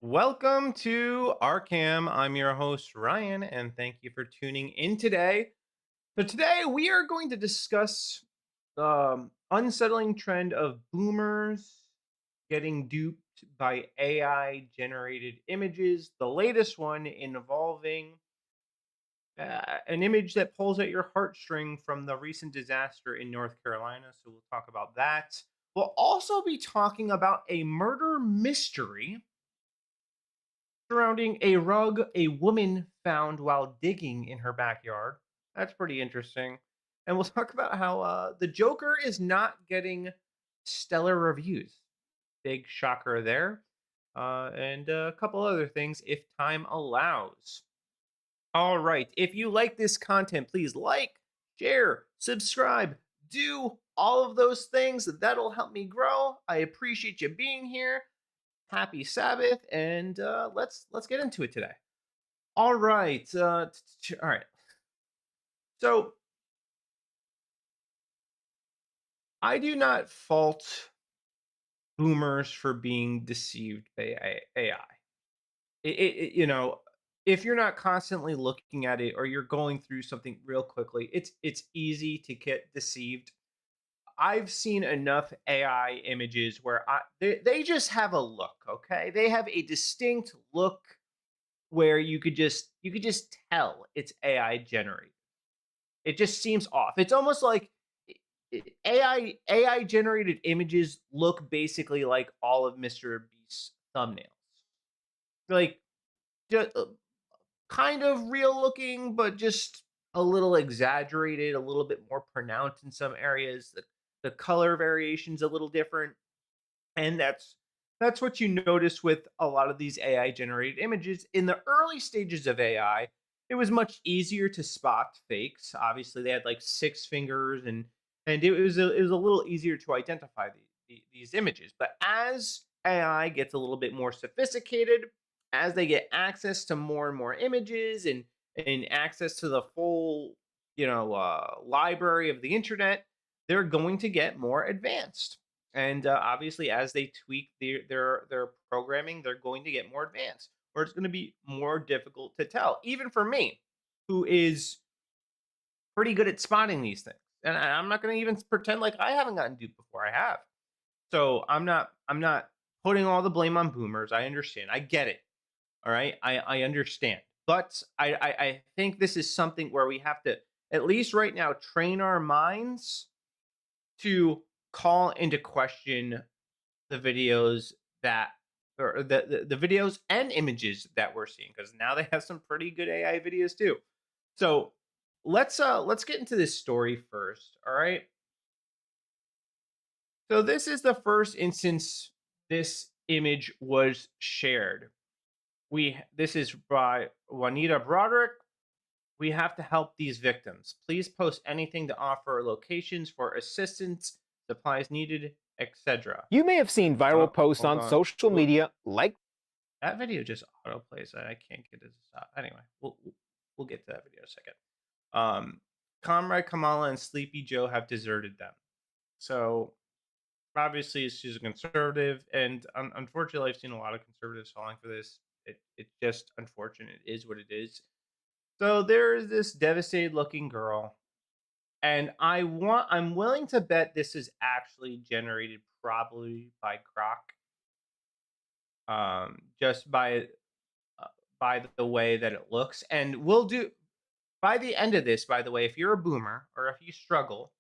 Welcome to RCAM. I'm your host, Ryan, and thank you for tuning in today. So, today we are going to discuss the unsettling trend of boomers getting duped by AI generated images. The latest one involving an image that pulls at your heartstring from the recent disaster in North Carolina. So, we'll talk about that. We'll also be talking about a murder mystery surrounding a rug a woman found while digging in her backyard. That's pretty interesting. And we'll talk about how the Joker is not getting stellar reviews. Big shocker there. And a couple other things if time allows. All right. If you like this content, please like, share, subscribe, do all of those things. That'll help me grow. I appreciate you being here. Happy Sabbath, and let's get into it today. All right, all right. So I do not fault boomers for being deceived by AI. If you're not constantly looking at it or you're going through something real quickly, it's easy to get deceived. I've seen enough AI images where they just have a look. Okay, they have a distinct look where you could just tell it's AI generated. It just seems off. It's almost like AI generated images look basically like all of Mr. Beast's thumbnails. Like just, kind of real looking, but just a little exaggerated, a little bit more pronounced in some areas. The color variation's a little different, and that's what you notice with a lot of these AI generated images. In the early stages of AI, it was much easier to spot fakes. Obviously, they had like six fingers, and it was a little easier to identify these images. But as AI gets a little bit more sophisticated, as they get access to more and more images and access to the full library of the internet, they're going to get more advanced. And obviously, as they tweak their programming, they're going to get more advanced, or it's going to be more difficult to tell, even for me, who is pretty good at spotting these things. And I'm not going to even pretend like I haven't gotten duped before. I have. So I'm not putting all the blame on boomers. I understand. I get it. All right. I understand. But I think this is something where we have to, at least right now, train our minds to call into question the videos that or the videos and images that we're seeing, because now they have some pretty good AI videos too. So let's get into this story first. All right. So this is the first instance this image was shared. This is by Juanita Broderick. We have to help these victims. Please post anything to offer locations for assistance, supplies needed, etc. You may have seen viral Oh, posts hold on on. social Whoop. media like That video just auto plays. I can't get it to stop. Anyway, we'll get to that video in a second. Comrade Kamala and Sleepy Joe have deserted them. So obviously, she's a conservative, and unfortunately, I've seen a lot of conservatives falling for this. It's just unfortunate. It is what it is. So there is this devastated looking girl, and I'm willing to bet this is actually generated probably by Croc. Just by the way that it looks. And we'll do by the end of this, by the way, if you're a boomer or if you struggle,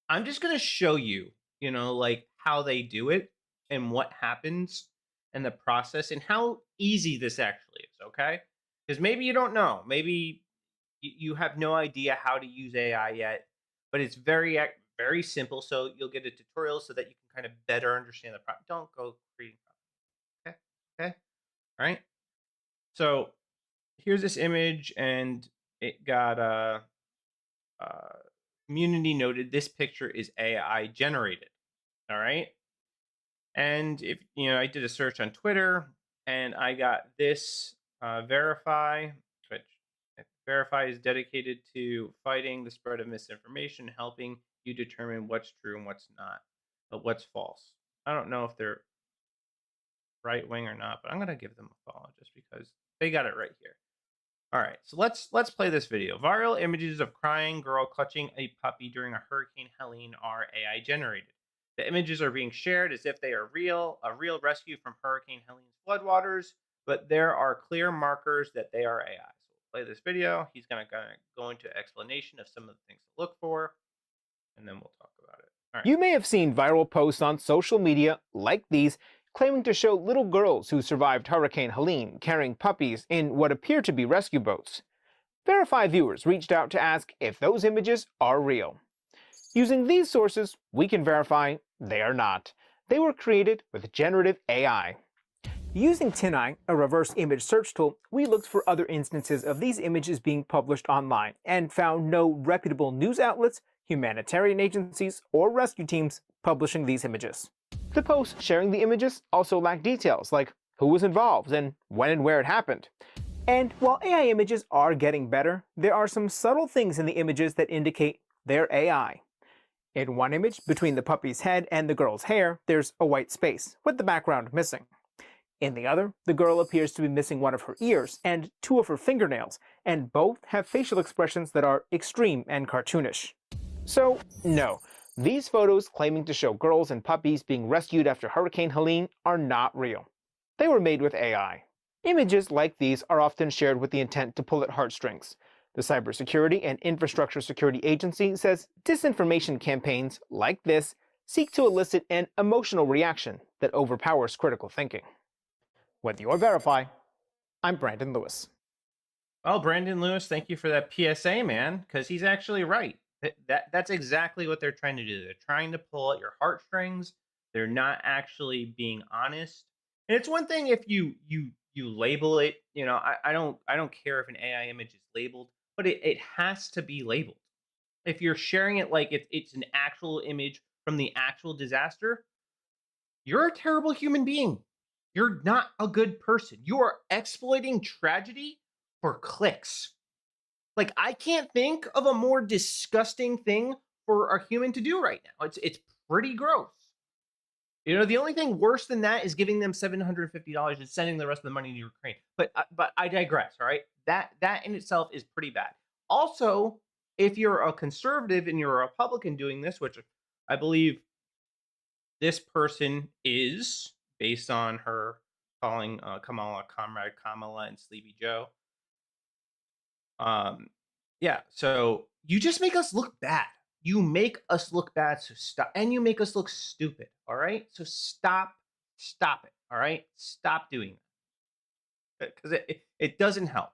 I'm just going to show you, like how they do it and what happens and the process and how easy this actually is. Okay. Because maybe you don't know. Maybe you have no idea how to use AI yet, but it's very simple. So you'll get a tutorial so that you can kind of better understand the problem. Don't go creating problems. Okay. Okay. All right. So here's this image, and it got uh, community noted. This picture is AI generated. All right, and if I did a search on Twitter, and I got this verify, which verify is dedicated to fighting the spread of misinformation, helping you determine what's true and what's not, but what's false. I don't know if they're right wing or not, but I'm gonna give them a follow just because they got it right here. All right, so let's play this video. Viral images of crying girl clutching a puppy during a Hurricane Helene are AI generated. The images are being shared as if they are real, a real rescue from Hurricane Helene's floodwaters, but there are clear markers that they are AI. So we'll play this video. He's gonna go into explanation of some of the things to look for, and then we'll talk about it. All right. You may have seen viral posts on social media like these claiming to show little girls who survived Hurricane Helene carrying puppies in what appear to be rescue boats. Verified viewers reached out to ask if those images are real. Using these sources, we can verify they are not. They were created with generative AI. Using TinEye, a reverse image search tool, we looked for other instances of these images being published online and found no reputable news outlets, humanitarian agencies, or rescue teams publishing these images. The posts sharing the images also lack details like who was involved and when and where it happened. And while AI images are getting better, there are some subtle things in the images that indicate they're AI. In one image, between the puppy's head and the girl's hair, there's a white space, with the background missing. In the other, the girl appears to be missing one of her ears and two of her fingernails, and both have facial expressions that are extreme and cartoonish. So, no, these photos claiming to show girls and puppies being rescued after Hurricane Helene are not real. They were made with AI. Images like these are often shared with the intent to pull at heartstrings. The Cybersecurity and Infrastructure Security Agency says disinformation campaigns like this seek to elicit an emotional reaction that overpowers critical thinking. With your Verify, I'm Brandon Lewis. Well, Brandon Lewis, thank you for that PSA, man, because he's actually right. That's exactly what they're trying to do. They're trying to pull at your heartstrings. They're not actually being honest. And it's one thing if you label it. You know, I don't care if an AI image is labeled, but it has to be labeled. If you're sharing it like it's an actual image from the actual disaster, you're a terrible human being. You're not a good person. You are exploiting tragedy for clicks. Like, I can't think of a more disgusting thing for a human to do right now. It's pretty gross. You know, the only thing worse than that is giving them $750 and sending the rest of the money to Ukraine. But I digress. All right, that in itself is pretty bad. Also, if you're a conservative and you're a Republican doing this, which I believe this person is, based on her calling Kamala Comrade Kamala and Sleepy Joe. Yeah, so you just make us look bad. You make us look bad, so stop. And you make us look stupid, all right? So stop it, all right? Stop doing that. Because it doesn't help.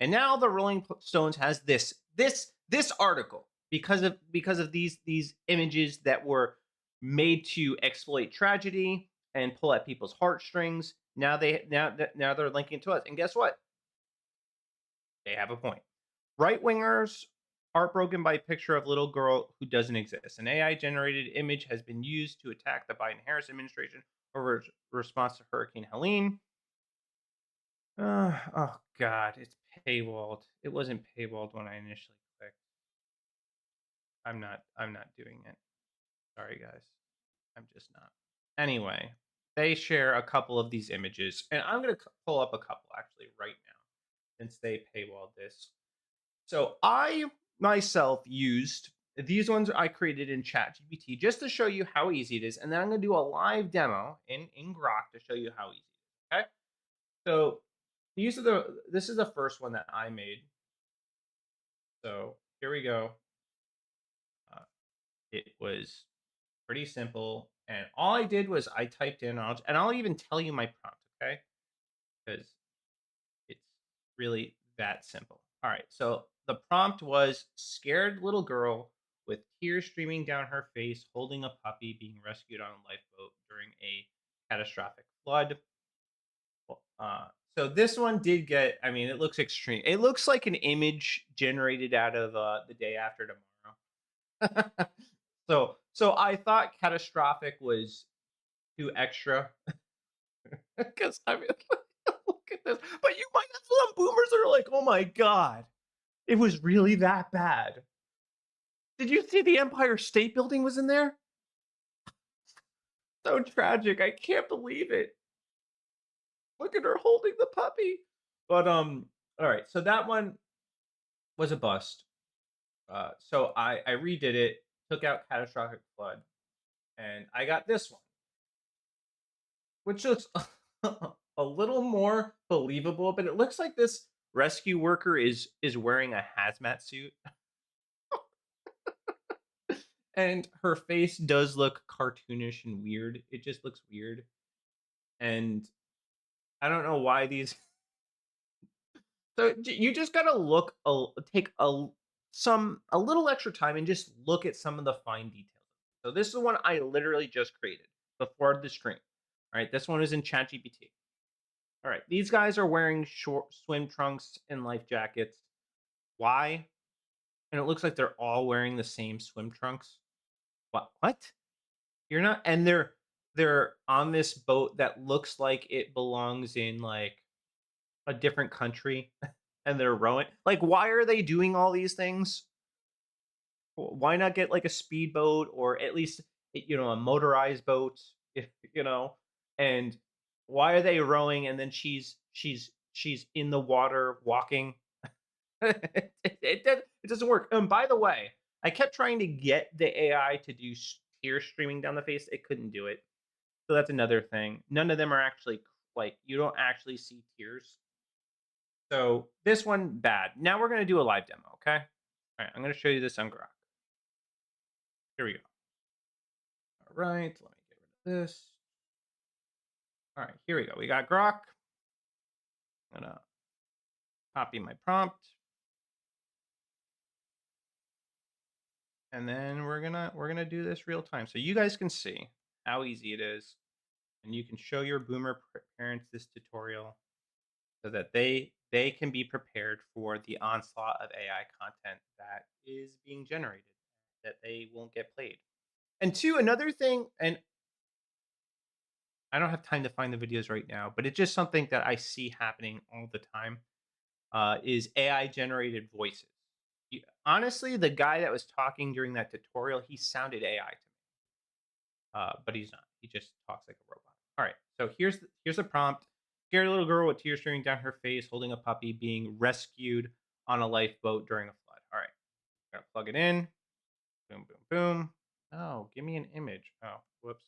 And now the Rolling Stones has this article because of these images that were made to exploit tragedy and pull at people's heartstrings. Now they're linking to us. And guess what? They have a point. Right-wingers heartbroken by a picture of little girl who doesn't exist. An AI-generated image has been used to attack the Biden-Harris administration over response to Hurricane Helene. Oh God, it's paywalled. It wasn't paywalled when I initially clicked. I'm not doing it. Sorry, guys. I'm just not. Anyway, they share a couple of these images, and I'm going to pull up a couple actually right now since they paywalled this. So I myself used these ones I created in ChatGPT just to show you how easy it is, and then I'm going to do a live demo in Grok to show you how easy it is. Okay, so this is the first one that I made. So here we go. It was pretty simple, and all I did was I typed in, and I'll even tell you my prompt, okay? Because it's really that simple. All right, so the prompt was scared little girl with tears streaming down her face, holding a puppy being rescued on a lifeboat during a catastrophic flood. So this one did get, I mean, it looks extreme. It looks like an image generated out of The Day After Tomorrow. So I thought catastrophic was too extra. Because I mean, look at this. But you might have some boomers that are like, oh my God, it was really that bad. Did you see the Empire State Building was in there? So tragic. I can't believe it. Look at her holding the puppy. But all right, so that one was a bust. So I redid it, took out catastrophic flood, and I got this one, which looks a little more believable. But it looks like this rescue worker is wearing a hazmat suit, and her face does look cartoonish and weird. It just looks weird, and I don't know why these. So you just gotta take a little extra time and just look at some of the fine details. So this is one I literally just created before the stream. All right, this one is in ChatGPT. All right, these guys are wearing short swim trunks and life jackets. Why? And it looks like they're all wearing the same swim trunks. What? What? You're not, and they're on this boat that looks like it belongs in like a different country, and they're rowing. Like, why are they doing all these things? Why not get like a speedboat or at least a motorized boat? If and why are they rowing and then she's in the water walking? It doesn't work. And by the way, I kept trying to get the AI to do tears streaming down the face. It couldn't do it. So that's another thing. None of them are actually like you don't actually see tears. So this one bad. Now we're gonna do a live demo. Okay. All right. I'm gonna show you this on Grok. Here we go. All right. Let me get rid of this. All right. Here we go. We got Grok. I'm gonna copy my prompt. And then we're gonna do this real time, so you guys can see how easy it is, and you can show your boomer parents this tutorial, so that they can be prepared for the onslaught of AI content that is being generated, that they won't get played. And two, another thing, and I don't have time to find the videos right now, but it's just something that I see happening all the time. Is AI generated voices. Honestly, the guy that was talking during that tutorial, he sounded AI to me, but he's not. He just talks like a robot. All right, so here's a prompt: scared little girl with tears streaming down her face, holding a puppy, being rescued on a lifeboat during a flood. All right, gotta plug it in. Boom, boom, boom. Oh, give me an image. Oh, whoops.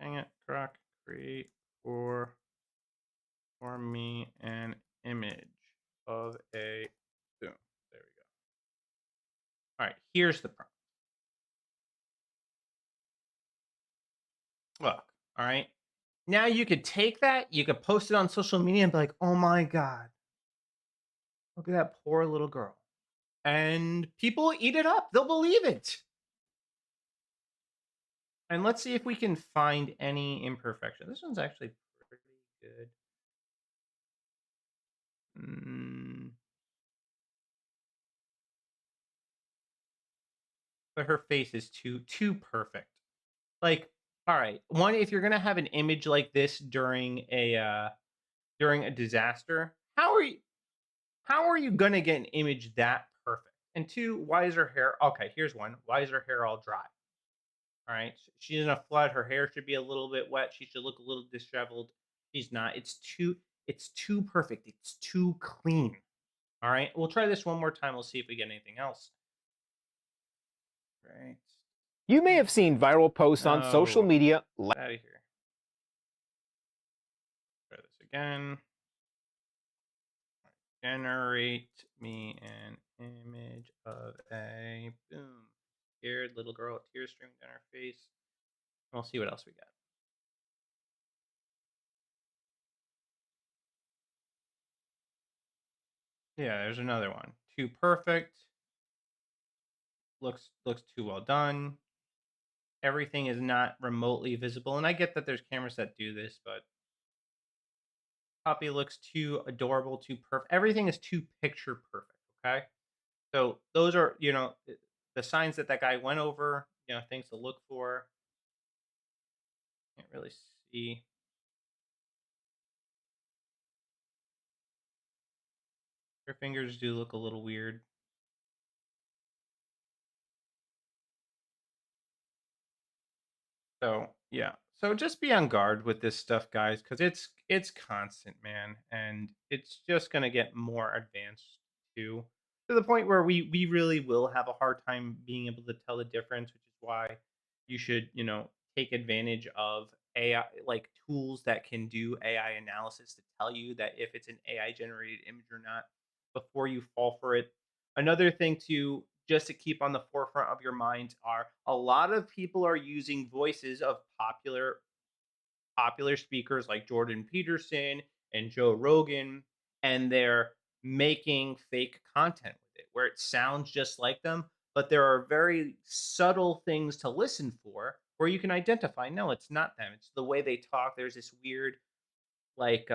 Dang it, Croc. Create for me an image of a boom. There we go. All right, here's the prompt. Look, all right. Now you could take that, you could post it on social media and be like, "Oh my god, look at that poor little girl." And people eat it up. They'll believe it. And let's see if we can find any imperfection. This one's actually pretty good. But her face is too perfect. Like, all right, one, if you're gonna have an image like this during a disaster, how are you gonna get an image that perfect? And two, why is her hair okay? Here's one. Why is her hair all dry? All right, she's in a flood. Her hair should be a little bit wet. She should look a little disheveled. She's not. It's too perfect. It's too clean. All right, we'll try this one more time. We'll see if we get anything else. Right. You may have seen viral posts on social No. media. Get out of here. Try this again. Generate me an image of a boom scared little girl with tears streaming down her face. We'll see what else we got. Yeah, there's another one. Too perfect. Looks too well done. Everything is not remotely visible, and I get that there's cameras that do this, but puppy looks too adorable, too perfect. Everything is too picture perfect. Okay, so those are the signs that guy went over. Things to look for. Can't really see. Her fingers do look a little weird. So Yeah. So just be on guard with this stuff, guys, because it's constant, man, and it's just gonna get more advanced too, to the point where we really will have a hard time being able to tell the difference, which is why you should, take advantage of AI, like tools that can do AI analysis to tell you that if it's an AI generated image or not before you fall for it. Another thing to just to keep on the forefront of your mind are a lot of people are using voices of popular speakers like Jordan Peterson and Joe Rogan, and they're making fake content with it where it sounds just like them, but there are very subtle things to listen for where you can identify no, it's not them. It's the way they talk. There's this weird like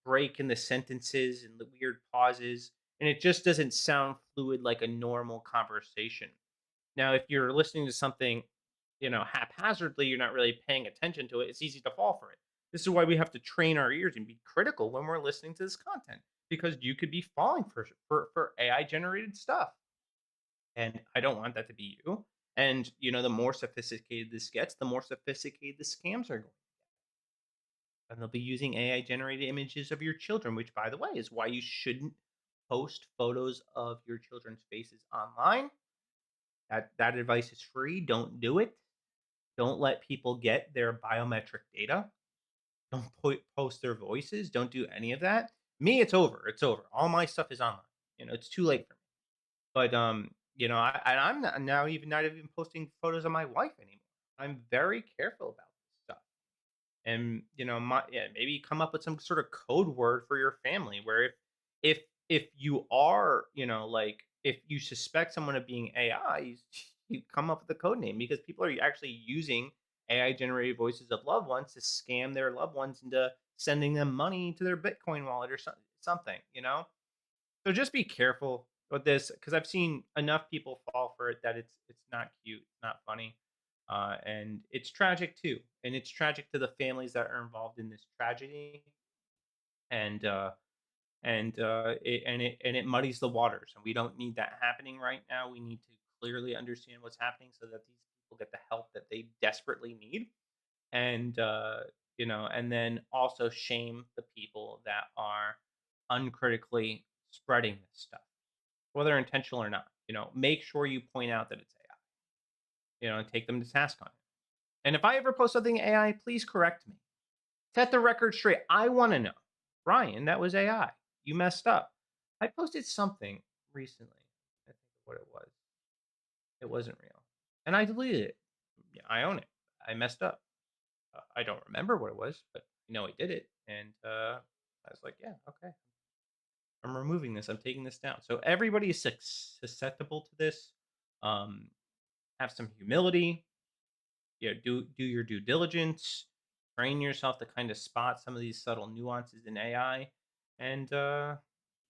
break in the sentences and the weird pauses, and it just doesn't sound fluid like a normal conversation. Now, if you're listening to something, haphazardly, you're not really paying attention to it, it's easy to fall for it. This is why we have to train our ears and be critical when we're listening to this content, because you could be falling for AI generated stuff. And I don't want that to be you. And the more sophisticated this gets, the more sophisticated the scams are going. And they'll be using AI generated images of your children, which, by the way, is why you shouldn't post photos of your children's faces online. That advice is free. Don't do it. Don't let people get their biometric data. Don't post their voices. Don't do any of that. Me, it's over. It's over. All my stuff is online. It's too late for me. But I'm not, now even not even posting photos of my wife anymore. I'm very careful about this stuff. And maybe come up with some sort of code word for your family where if if you are, like if you suspect someone of being AI, you come up with a code name, because people are actually using AI generated voices of loved ones to scam their loved ones into sending them money to their Bitcoin wallet or something. So just be careful with this, because I've seen enough people fall for it that it's not cute, it's not funny, and it's tragic too. And it's tragic to the families that are involved in this tragedy, and it muddies the waters. And we don't need that happening right now. We need to clearly understand what's happening so that these people get the help that they desperately need, and and then also shame the people that are uncritically spreading this stuff, whether intentional or not. Make sure you point out that it's AI, and take them to task on it. And if I ever post something AI, please correct me. Set the record straight. I want to know, Brian, that was AI. You messed up. I posted something recently. I think of what it was. It wasn't real, and I deleted it. Yeah, I own it. I messed up. I don't remember what it was, but I did it, and I was like, yeah, okay, I'm removing this. I'm taking this down. So everybody is susceptible to this. Um, have some humility. Do your due diligence. Train yourself to kind of spot some of these subtle nuances in AI, and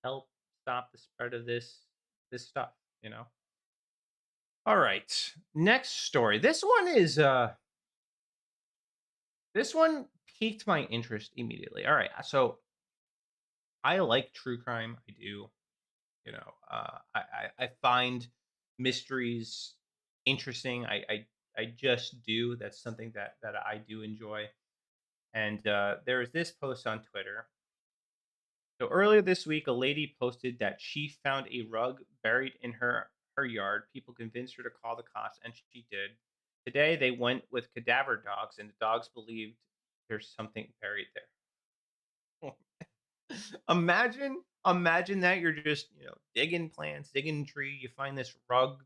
help stop the spread of this stuff. All right. Next story. This one piqued my interest immediately. All right. So I like true crime. I do. I find mysteries interesting. I just do. That's something that I do enjoy. And there is this post on Twitter. So earlier this week, a lady posted that she found a rug buried in her yard. People convinced her to call the cops, and she did. Today, they went with cadaver dogs, and the dogs believed there's something buried there. Imagine that you're just digging plants, digging tree. You find this rug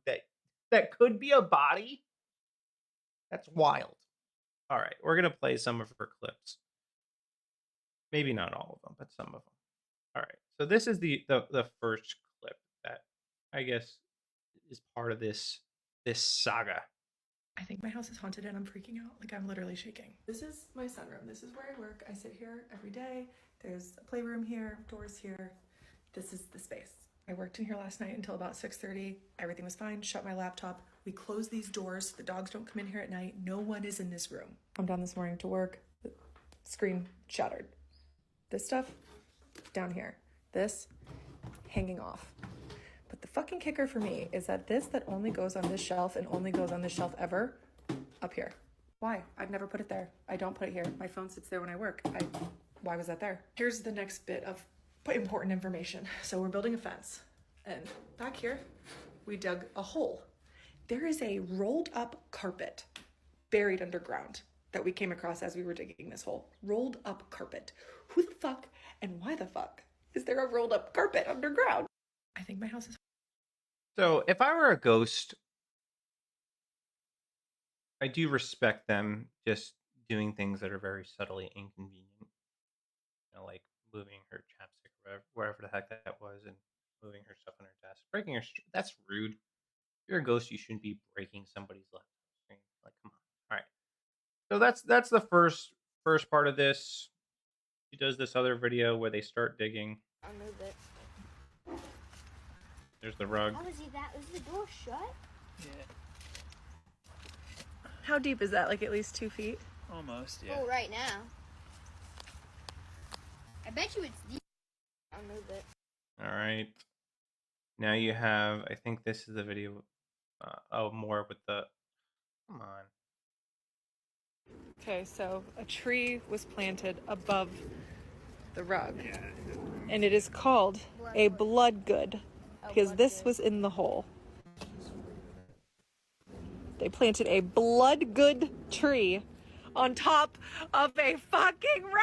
that could be a body. That's wild. All right, we're gonna play some of her clips. Maybe not all of them, but some of them. All right. So this is the first clip that I guess is part of this saga. I think my house is haunted and I'm freaking out. Like, I'm literally shaking. This is my sunroom. This is where I work. I sit here every day. There's a playroom here, doors here. This is the space. I worked in here last night until about 6:30. Everything was fine. Shut my laptop. We close these doors so the dogs don't come in here at night. No one is in this room. I'm down this morning to work. The screen shattered. This stuff down here. This hanging off. But the fucking kicker for me is that only goes on this shelf and only goes on this shelf ever, up here. Why? I've never put it there. I don't put it here. My phone sits there when I work. Why was that there? Here's the next bit of important information. So we're building a fence, and back here, we dug a hole. There is a rolled up carpet buried underground that we came across as we were digging this hole. Rolled up carpet. Who the fuck and why the fuck is there a rolled up carpet underground? I think my house is... So if I were a ghost, I do respect them just doing things that are very subtly inconvenient. You know, like moving her chapstick or wherever the heck that was, and moving her stuff on her desk. Breaking her... That's rude. If you're a ghost, you shouldn't be breaking somebody's laptop screen. Like, come on. All right. So that's the first part of this. She does this other video where they start digging. I'll move it. There's the rug. How is that? Was the door shut? Yeah, How deep is that? Like at least 2 feet? almost, yeah. Oh, right now. I bet you it's deep. I'll move it. All right. Now you have, I think this is the video. More with the... Come on. Okay, so a tree was planted above the rug. Yeah. And it is called a blood good because blood this good. was in the hole. They planted a blood good tree on top of a fucking rug.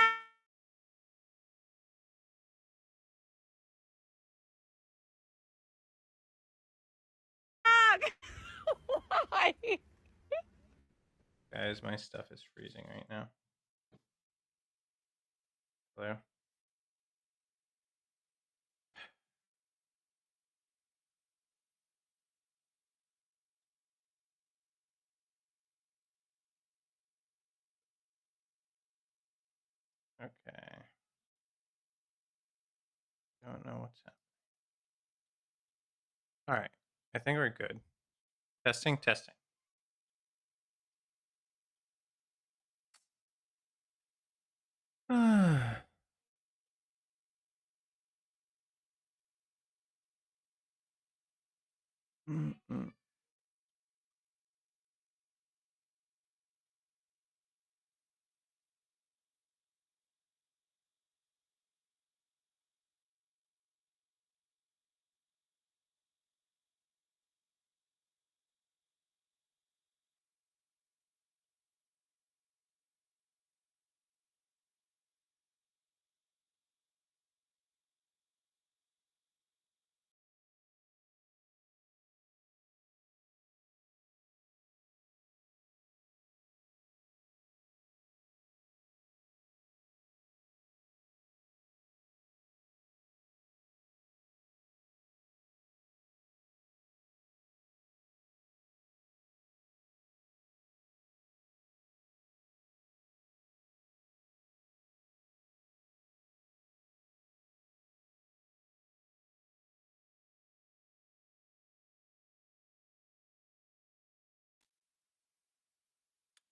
Why? Guys, my stuff is freezing right now. Hello? Okay. Don't know what's happening. All right. I think we're good. Testing. Mm-mm.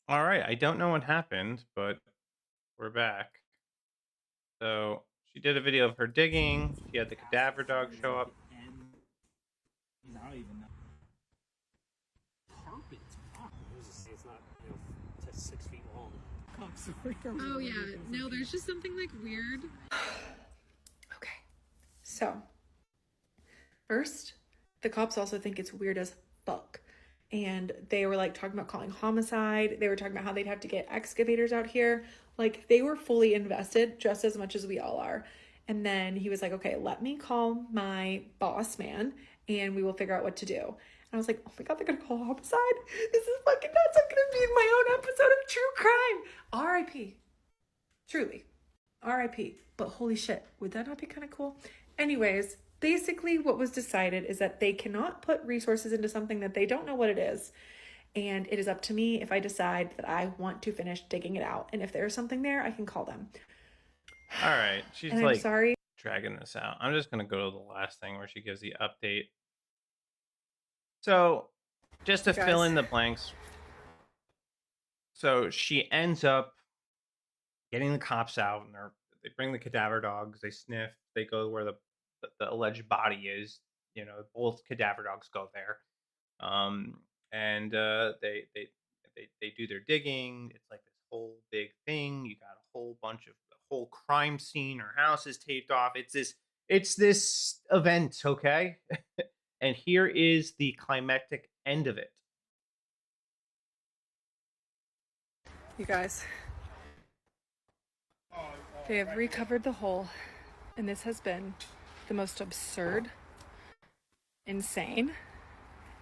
All right. I don't know what happened, but we're back. So she did a video of her digging. She had the cadaver dog show up. I don't even know. Carpet. It's not, 6 feet long. Oh yeah, no, there's just something like weird. Okay, so first, the cops also think it's weird as fuck. And they were like talking about calling homicide. They were talking about how they'd have to get excavators out here. Like they were fully invested just as much as we all are. And then he was like, okay, let me call my boss man and we will figure out what to do. And I was like, oh my God, they're gonna call homicide? This is fucking nuts. I'm gonna be in my own episode of true crime. R.I.P. Truly. R.I.P. But holy shit, would that not be kind of cool? Anyways, basically what was decided is that they cannot put resources into something that they don't know what it is. And it is up to me if I decide that I want to finish digging it out. And if there's something there, I can call them. All right. She's And like I'm sorry. dragging this out. I'm just going to go to the last thing where she gives the update. So just to fill in the blanks. So she ends up getting the cops out and they bring the cadaver dogs. They sniff. They go where the alleged body is. Both cadaver dogs go there. And they they do their digging. It's like this whole big thing. You got a whole bunch of the whole crime scene or house is taped off. It's this event, okay? And here is the climactic end of it. You guys, they have recovered the hole, and this has been the most absurd, insane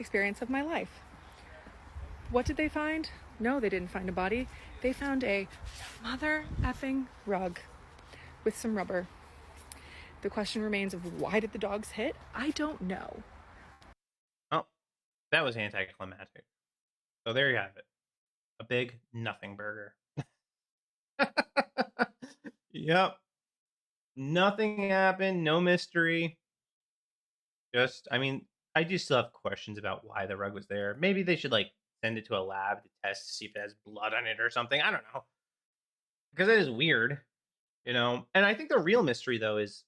experience of my life. What did they find? No, they didn't find a body. They found a mother effing rug with some rubber. The question remains of why did the dogs hit? I don't know. Oh, that was anticlimactic. So there you have it. A big nothing burger. Yep. Nothing happened. No mystery. I do still have questions about why the rug was there. Maybe they should send it to a lab to test to see if it has blood on it or something. I don't know. Because that is weird, And I think the real mystery though is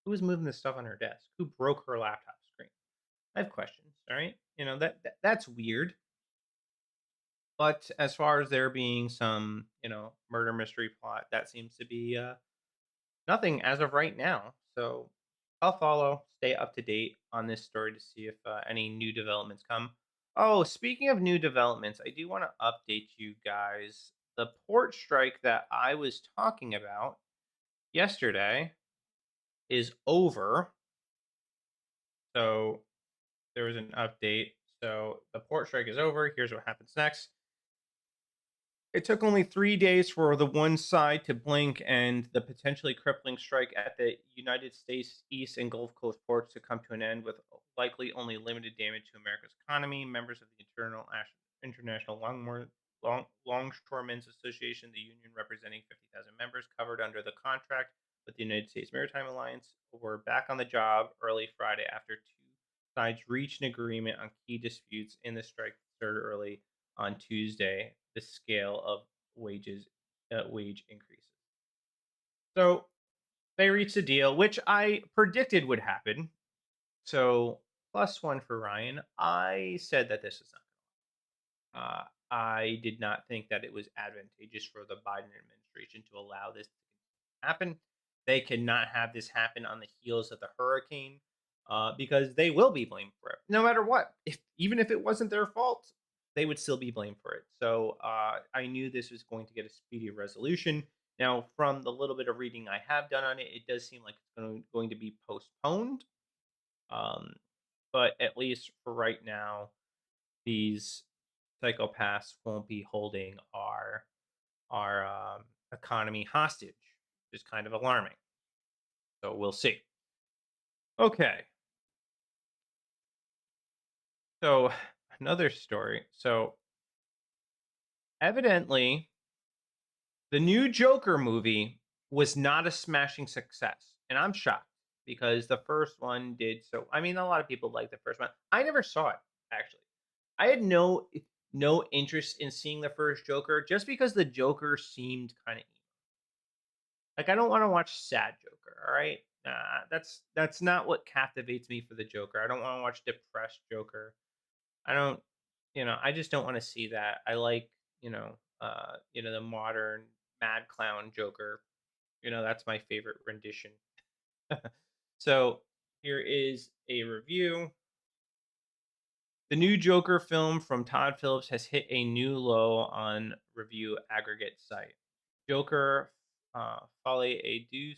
who was moving the stuff on her desk? Who broke her laptop screen? I have questions, all right? That's weird. But as far as there being some, murder mystery plot, that seems to be nothing as of right now. So I'll follow, stay up to date on this story to see if any new developments come. Oh, speaking of new developments, I do want to update you guys. The port strike that I was talking about yesterday is over. So there was an update. So the port strike is over. Here's what happens next. It took only 3 days for the one side to blink and the potentially crippling strike at the United States East and Gulf Coast ports to come to an end, with likely only limited damage to America's economy. Members of the International Longshoremen's Association, the union representing 50,000 members covered under the contract with the United States Maritime Alliance, were back on the job early Friday after two sides reached an agreement on key disputes in the strike started early on Tuesday, the scale of wage increases. So they reached a deal, which I predicted would happen. So +1 for Ryan. I said that this is not. I did not think that it was advantageous for the Biden administration to allow this to happen. They cannot have this happen on the heels of the hurricane, because they will be blamed for it, no matter what. Even if it wasn't their fault, they would still be blamed for it. So I knew this was going to get a speedy resolution. Now, from the little bit of reading I have done on it, it does seem like it's going to be postponed. But at least for right now, these psychopaths won't be holding our economy hostage, which is kind of alarming. So we'll see. Okay. So another story. So evidently, the new Joker movie was not a smashing success. And I'm shocked because the first one did so. I mean, a lot of people like the first one. I never saw it, actually. I had no interest in seeing the first Joker just because the Joker seemed kind of emo. I don't want to watch sad Joker, all right? That's not what captivates me for the Joker. I don't want to watch depressed Joker. I just don't want to see that. I like, the modern mad clown Joker. That's my favorite rendition. So here is a review. The new Joker film from Todd Phillips has hit a new low on review aggregate site. Joker, Folie et Deux,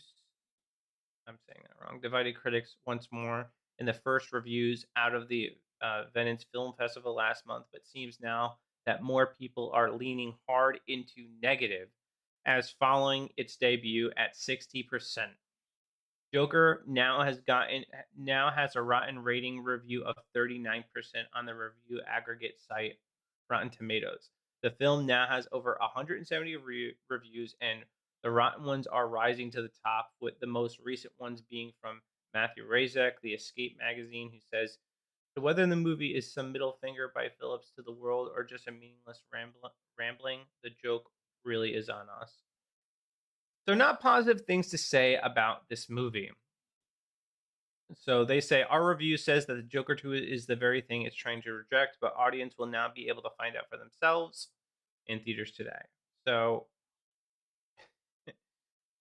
I'm saying that wrong, divided critics once more in the first reviews out of the Venice Film Festival last month, but seems now that more people are leaning hard into negative, as following its debut at 60%. Joker now has a rotten rating review of 39% on the review aggregate site Rotten Tomatoes. The film now has over 170 reviews, and the rotten ones are rising to the top, with the most recent ones being from Matthew Razek, the Escape magazine, who says, "So whether the movie is some middle finger by Phillips to the world or just a meaningless rambling, the joke really is on us." So not positive things to say about this movie. So they say, our review says that the Joker 2 is the very thing it's trying to reject, but audience will now be able to find out for themselves. in theaters today. So,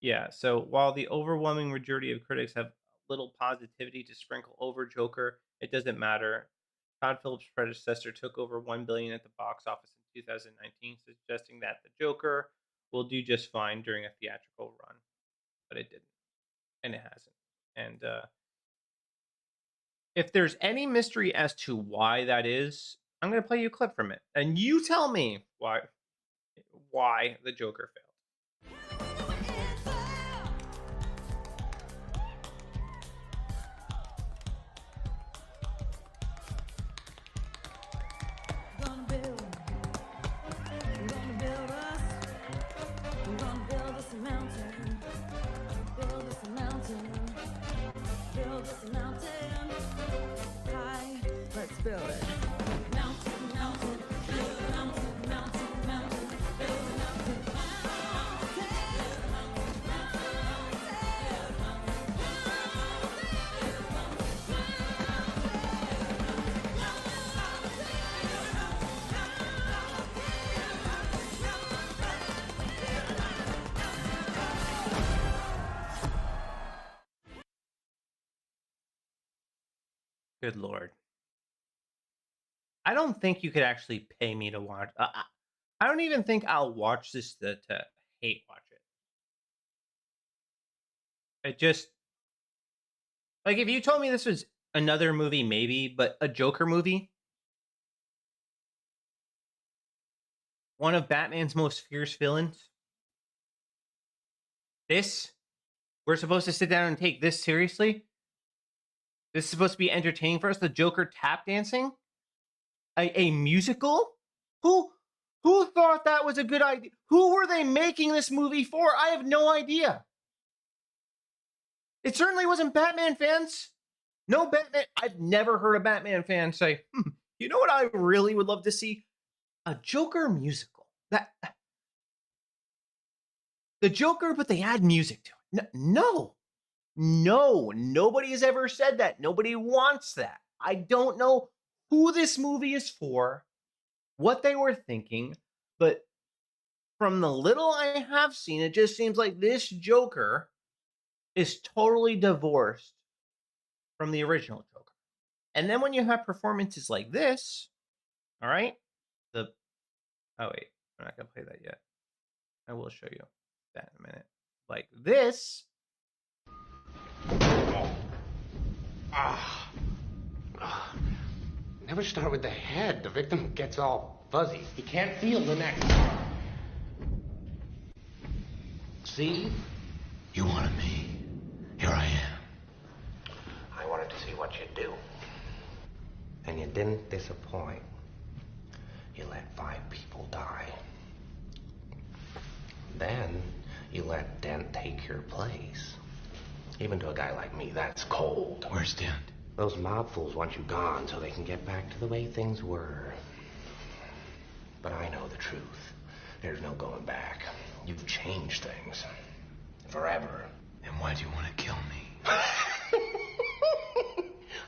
yeah. So while the overwhelming majority of critics have little positivity to sprinkle over Joker, it doesn't matter. Todd Phillips' predecessor took over $1 billion at the box office in 2019, suggesting that the Joker will do just fine during a theatrical run, but it didn't, and it hasn't. And if there's any mystery as to why that is, I'm going to play you a clip from it, and you tell me why the Joker failed. Good Lord. I don't think you could actually pay me to watch. I don't even think I'll watch this to hate watch it. It just, like, if you told me this was another movie, maybe, but a Joker movie, one of Batman's most fierce villains, we're supposed to sit down and take this seriously? This is supposed to be entertaining for us? The Joker tap dancing? A musical? Who thought that was a good idea? Who were they making this movie for? I have no idea. It certainly wasn't Batman fans. No Batman. I've never heard a Batman fan say, you know what I really would love to see? A Joker musical. The Joker, but they add music to it. No, nobody has ever said that. Nobody wants that. I don't know who this movie is for, what they were thinking, but from the little I have seen, it just seems like this Joker is totally divorced from the original Joker. And then when you have performances like this, all right, oh wait, I'm not gonna play that yet. I will show you that in a minute. Like this. Never start with the head. The victim gets all fuzzy. He can't feel the neck. See? You wanted me. Here I am. I wanted to see what you'd do. And you didn't disappoint. You let 5 people die. Then you let Dent take your place. Even to a guy like me, that's cold. Where's Dent? Those mob fools want you gone so they can get back to the way things were. But I know the truth. There's no going back. You've changed things. Forever. Then why do you want to kill me?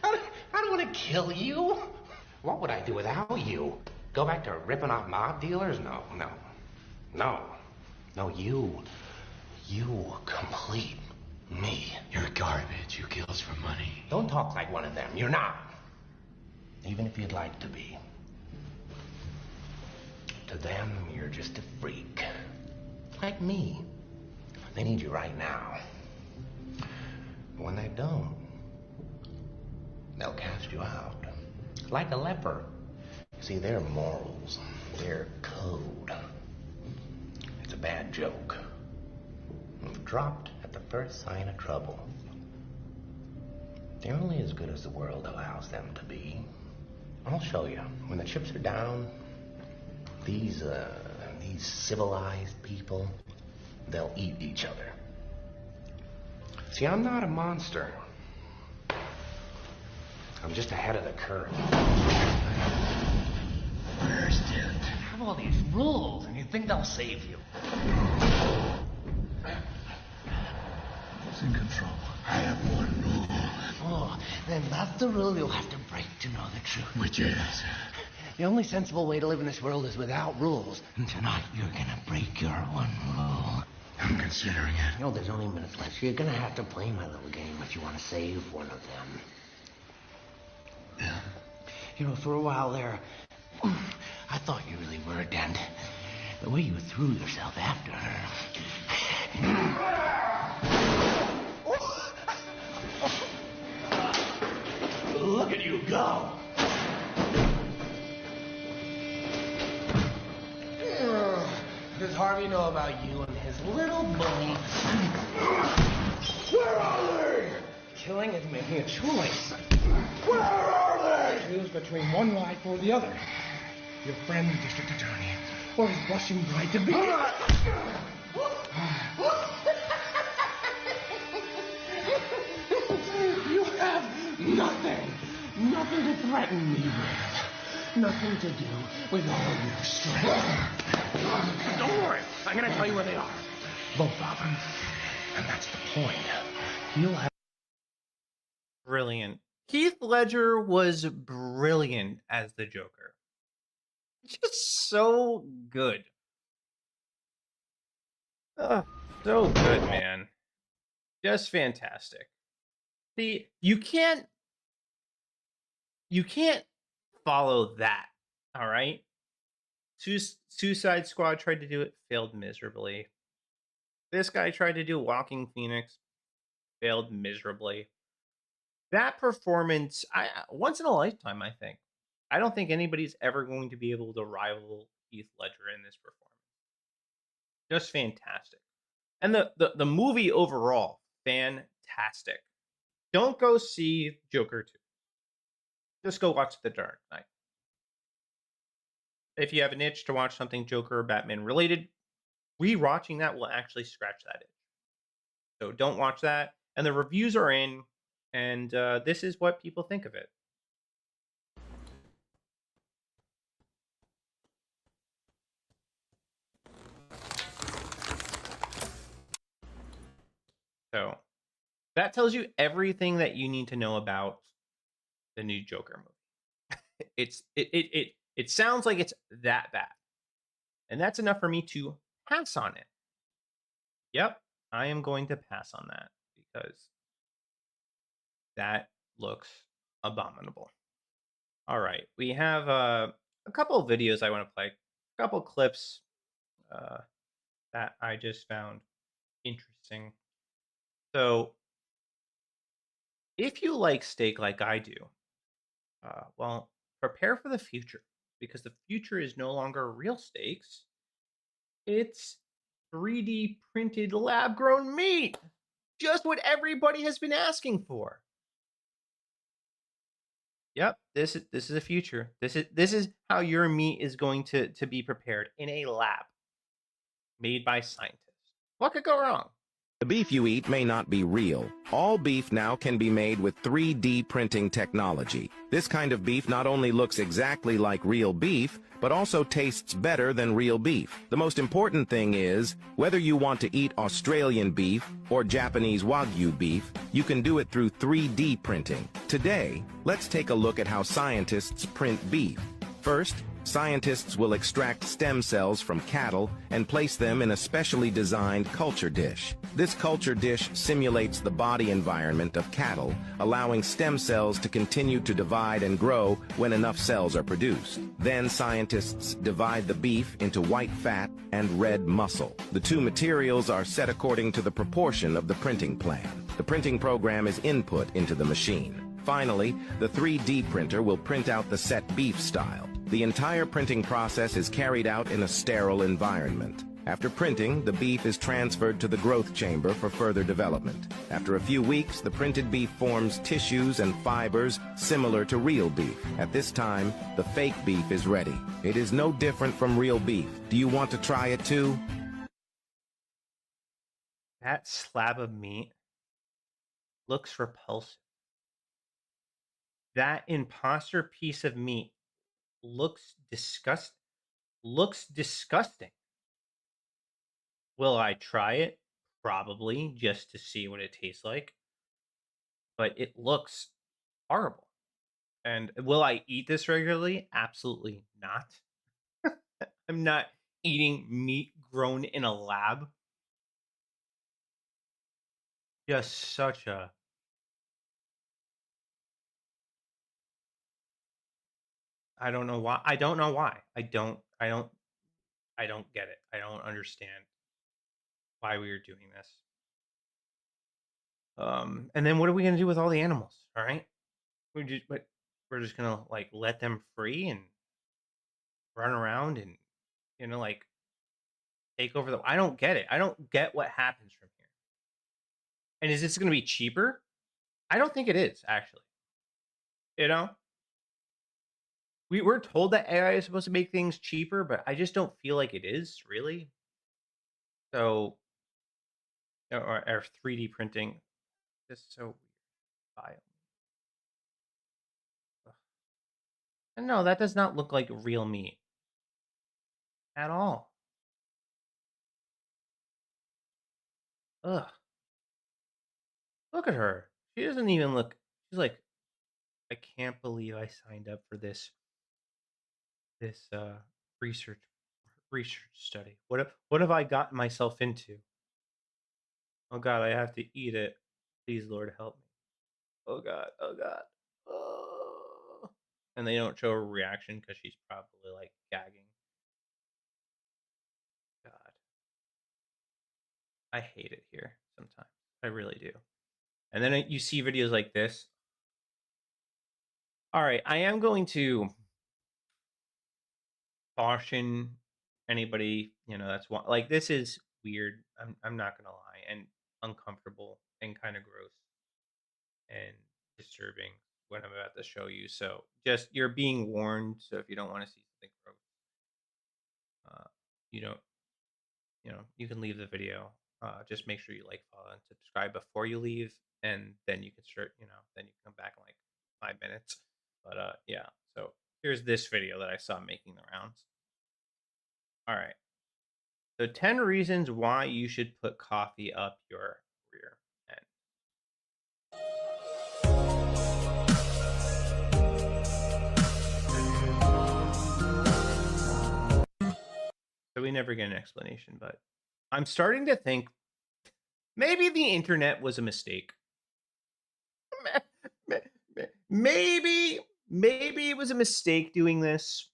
I don't want to kill you. What would I do without you? Go back to ripping off mob dealers? No. No, you complete me. You're garbage. You kill us for money. Don't talk like one of them. You're not. Even if you'd like to be. To them, you're just a freak. Like me. They need you right now. When they don't, they'll cast you out. Like a leper. See, their morals, their code. It's a bad joke. Dropped at the first sign of trouble. They're only as good as the world allows them to be. I'll show you. When the chips are down, these civilized people, they'll eat each other. See, I'm not a monster. I'm just ahead of the curve. Where's Dent? You have all these rules, and you think they'll save you. Who's in control? I have one rule. Oh, then that's the rule you'll have to break to know the truth. Which is? The only sensible way to live in this world is without rules. And tonight, you're gonna break your one rule. I'm considering it. You know, there's only minutes left, so you're gonna have to play my little game if you want to save one of them. Yeah. You know, for a while there, I thought you really were a dent. The way you threw yourself after her. Look at you go! What does Harvey know about you and his little bully? Where are they? Killing is making a choice. Where are they? Choose between one life or the other. Your friend, the district attorney, or his blushing bride to be. You have nothing to threaten me with. Nothing to do with all your strength. Don't worry, I'm gonna tell you where they are. Both of them. And that's the point. You'll have... Brilliant. Heath Ledger was brilliant as the Joker. Just so good. So good, man. Just fantastic. See, you can't follow that, all right? Suicide Squad tried to do it, failed miserably. This guy tried to do Walking Phoenix, failed miserably. That performance, once in a lifetime, I think. I don't think anybody's ever going to be able to rival Heath Ledger in this performance. Just fantastic. And the movie overall, fantastic. Don't go see Joker 2. Just go watch The Dark Knight. If you have an itch to watch something Joker or Batman related, rewatching that will actually scratch that itch. So don't watch that. And the reviews are in, and this is what people think of it. So that tells you everything that you need to know about the new Joker movie. It sounds like it's that bad. And that's enough for me to pass on it. Yep, I am going to pass on that because that looks abominable. All right, we have a couple of videos I want to play, a couple clips that I just found interesting. So, if you like steak like I do, well, prepare for the future because the future is no longer real steaks. It's 3D printed lab grown meat. Just what everybody has been asking for. Yep, this is the future. This is how your meat is going to be prepared in a lab made by scientists. What could go wrong? The beef you eat may not be real. All beef now can be made with 3D printing technology. This kind of beef not only looks exactly like real beef, but also tastes better than real beef. The most important thing is, whether you want to eat Australian beef or Japanese Wagyu beef, you can do it through 3D printing. Today, let's take a look at how scientists print beef. First, scientists will extract stem cells from cattle and place them in a specially designed culture dish. This culture dish simulates the body environment of cattle, allowing stem cells to continue to divide and grow when enough cells are produced. Then scientists divide the beef into white fat and red muscle. The two materials are set according to the proportion of the printing plan. The printing program is input into the machine. Finally, the 3D printer will print out the set beef style. The entire printing process is carried out in a sterile environment. After printing, the beef is transferred to the growth chamber for further development. After a few weeks, the printed beef forms tissues and fibers similar to real beef. At this time, the fake beef is ready. It is no different from real beef. Do you want to try it too? That slab of meat looks repulsive. That imposter piece of meat looks disgusting. Will I try it? Probably, just to see what it tastes like. But it looks horrible. And will I eat this regularly? Absolutely not. I'm not eating meat grown in a lab. Just such a I don't know why. I don't know why. I don't get it. I don't understand why we are doing this. And then what are we gonna do with all the animals? All right, we're just gonna like let them free and run around and like take over the. I don't get it. I don't get what happens from here. And is this gonna be cheaper? I don't think it is actually. You know, we're told that AI is supposed to make things cheaper, but I just don't feel like it is really. So, or 3D printing, just so weird. And no, that does not look like real meat at all. Ugh. Look at her. She doesn't even look. She's like, I can't believe I signed up for this research study. What have I gotten myself into? Oh God, I have to eat it. Please, Lord, help me. Oh God. Oh God. Oh. And they don't show a reaction because she's probably like gagging. God, I hate it here sometimes. I really do. And then you see videos like this. All right, I am going to caution anybody, that's one like this is weird. I'm not gonna lie, and uncomfortable and kind of gross and disturbing what I'm about to show you. So just you're being warned. So if you don't want to see something gross, you don't, you can leave the video. Just make sure you like, follow, and subscribe before you leave, and then you can start. Then you can come back in like 5 minutes. But yeah. So here's this video that I saw making the rounds. All right. So 10 reasons why you should put coffee up your rear end. So we never get an explanation, but I'm starting to think maybe the internet was a mistake. Maybe it was a mistake doing this.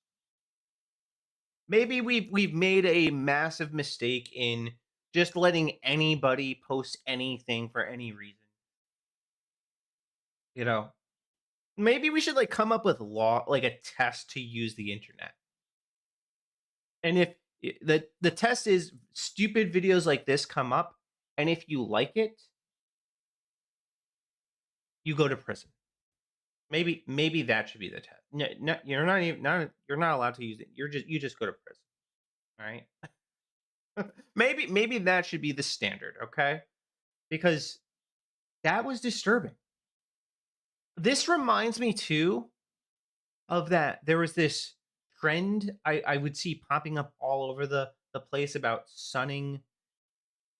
Maybe we've made a massive mistake in just letting anybody post anything for any reason. Maybe we should like come up with like a test to use the internet. And if the test is stupid videos like this come up, and if you like it, you go to prison. Maybe that should be the test. No, you're not allowed to use it. You just go to prison. All right. maybe that should be the standard, okay? Because that was disturbing. This reminds me too of that. There was this trend I would see popping up all over the place about sunning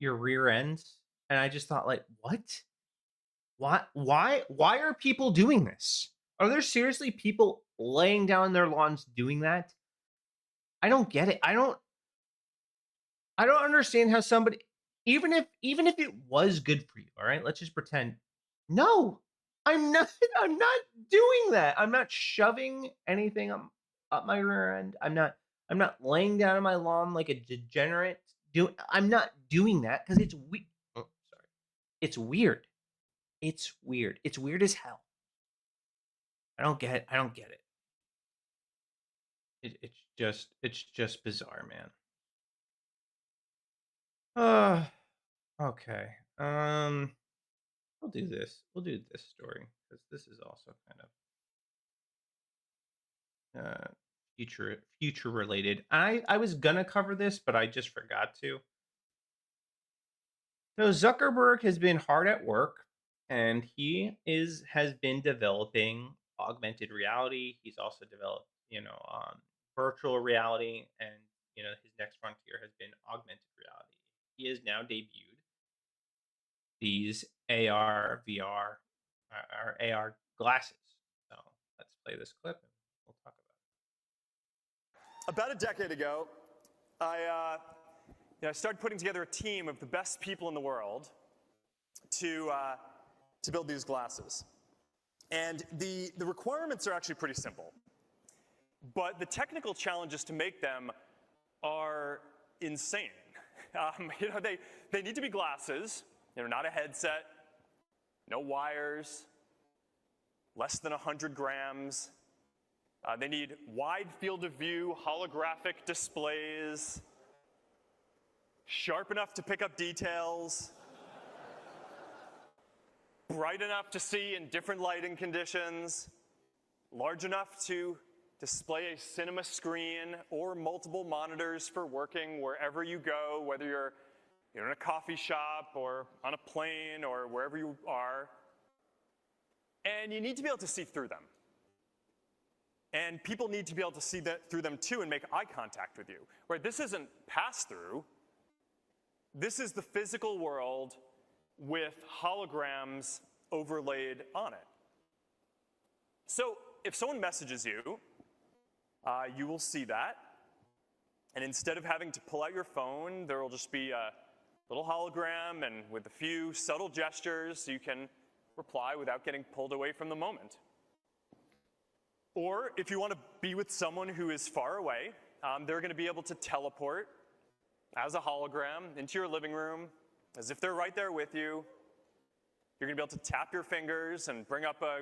your rear ends, and I just thought, like, what? Why are people doing this? Are there seriously people laying down their lawns doing that? I don't get it. I don't understand how somebody, even if it was good for you, all right, let's just pretend. No, I'm not I'm not doing that. I'm not shoving anything up my rear end. I'm not laying down on my lawn like a degenerate. I'm not doing that because it's weird. Oh, sorry. It's weird. It's weird. It's weird as hell. I don't get it. It's just bizarre, man. Okay. We'll do this. We'll do this story because this is also kind of future related. I was gonna cover this, but I just forgot to. So Zuckerberg has been hard at work, and he has been developing augmented reality. He's also developed, virtual reality, and his next frontier has been augmented reality. He has now debuted these AR, VR, or AR glasses. So let's play this clip and we'll talk about it. About a decade ago, I started putting together a team of the best people in the world to build these glasses. And the requirements are actually pretty simple. But the technical challenges to make them are insane. They need to be glasses, not a headset, no wires, less than 100 grams. They need wide field of view, holographic displays, sharp enough to pick up details, bright enough to see in different lighting conditions, large enough to display a cinema screen or multiple monitors for working wherever you go, whether you're in a coffee shop or on a plane or wherever you are. And you need to be able to see through them. And people need to be able to see through them too and make eye contact with you. Right? This isn't pass-through. This is the physical world with holograms overlaid on it. So if someone messages you, you will see that. And instead of having to pull out your phone, there will just be a little hologram, and with a few subtle gestures, you can reply without getting pulled away from the moment. Or if you want to be with someone who is far away, they're going to be able to teleport as a hologram into your living room, as if they're right there with you. You're going to be able to tap your fingers and bring up a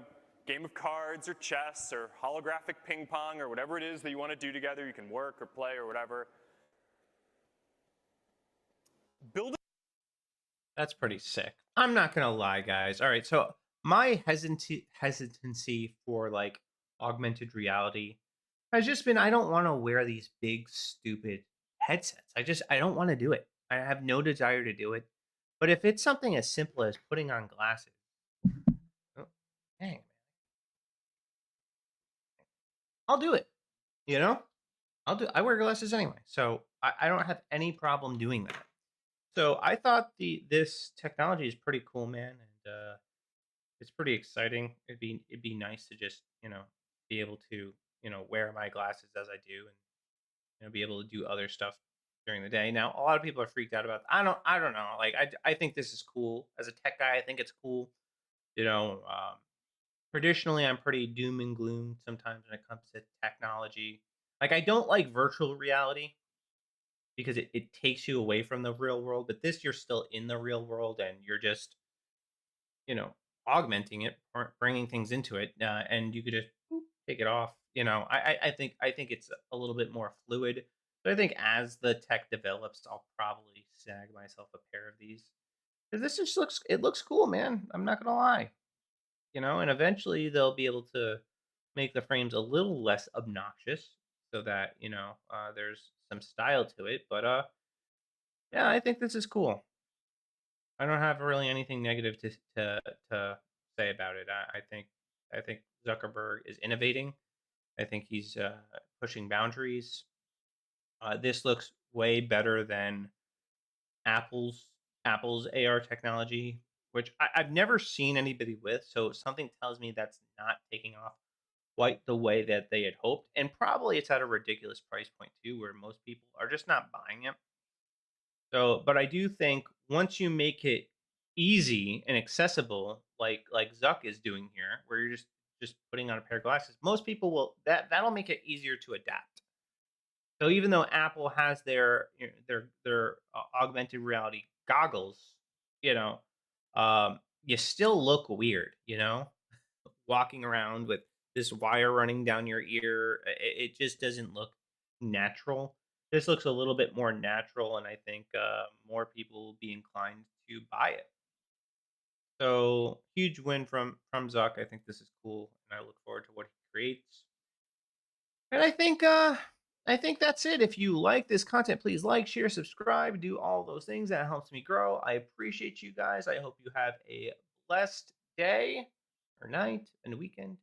game of cards or chess or holographic ping pong or whatever it is that you want to do together. You can work or play or whatever. That's pretty sick. I'm not gonna lie, guys. All right, so my hesitancy for like augmented reality has just been I don't want to wear these big stupid headsets. I don't want to do it. I have no desire to do it. But if it's something as simple as putting on glasses, oh, dang, I'll do it. I wear glasses anyway, so I don't have any problem doing that. So I thought this technology is pretty cool, man, and it's pretty exciting. It'd be nice to just be able to wear my glasses as I do, and be able to do other stuff during the day. Now a lot of people are freaked out about. I don't know. Like I think this is cool as a tech guy. I think it's cool. Traditionally I'm pretty doom and gloom sometimes when it comes to technology. Like I don't like virtual reality, because it takes you away from the real world. But this, you're still in the real world, and you're just, augmenting it, or bringing things into it, and you could just take it off. I think it's a little bit more fluid. So I think as the tech develops, I'll probably snag myself a pair of these, because this just looks cool, man. I'm not gonna lie. And eventually they'll be able to make the frames a little less obnoxious, so that there's some style to it. But yeah, I think this is cool. I don't have really anything negative to say about it. I think Zuckerberg is innovating. I think he's pushing boundaries. This looks way better than Apple's AR technology, which I've never seen anybody with. So something tells me that's not taking off quite the way that they had hoped. And probably it's at a ridiculous price point too, where most people are just not buying it. So, but I do think once you make it easy and accessible, like Zuck is doing here, where you're just putting on a pair of glasses, most people will that'll make it easier to adapt. So even though Apple has their augmented reality goggles, you still look weird, walking around with this wire running down your ear. It just doesn't look natural. This looks a little bit more natural, and I think more people will be inclined to buy it. So huge win from Zuck. I think this is cool, and I look forward to what he creates. And I think that's it. If you like this content, please like, share, subscribe, do all those things. That helps me grow. I appreciate you guys. I hope you have a blessed day or night and weekend.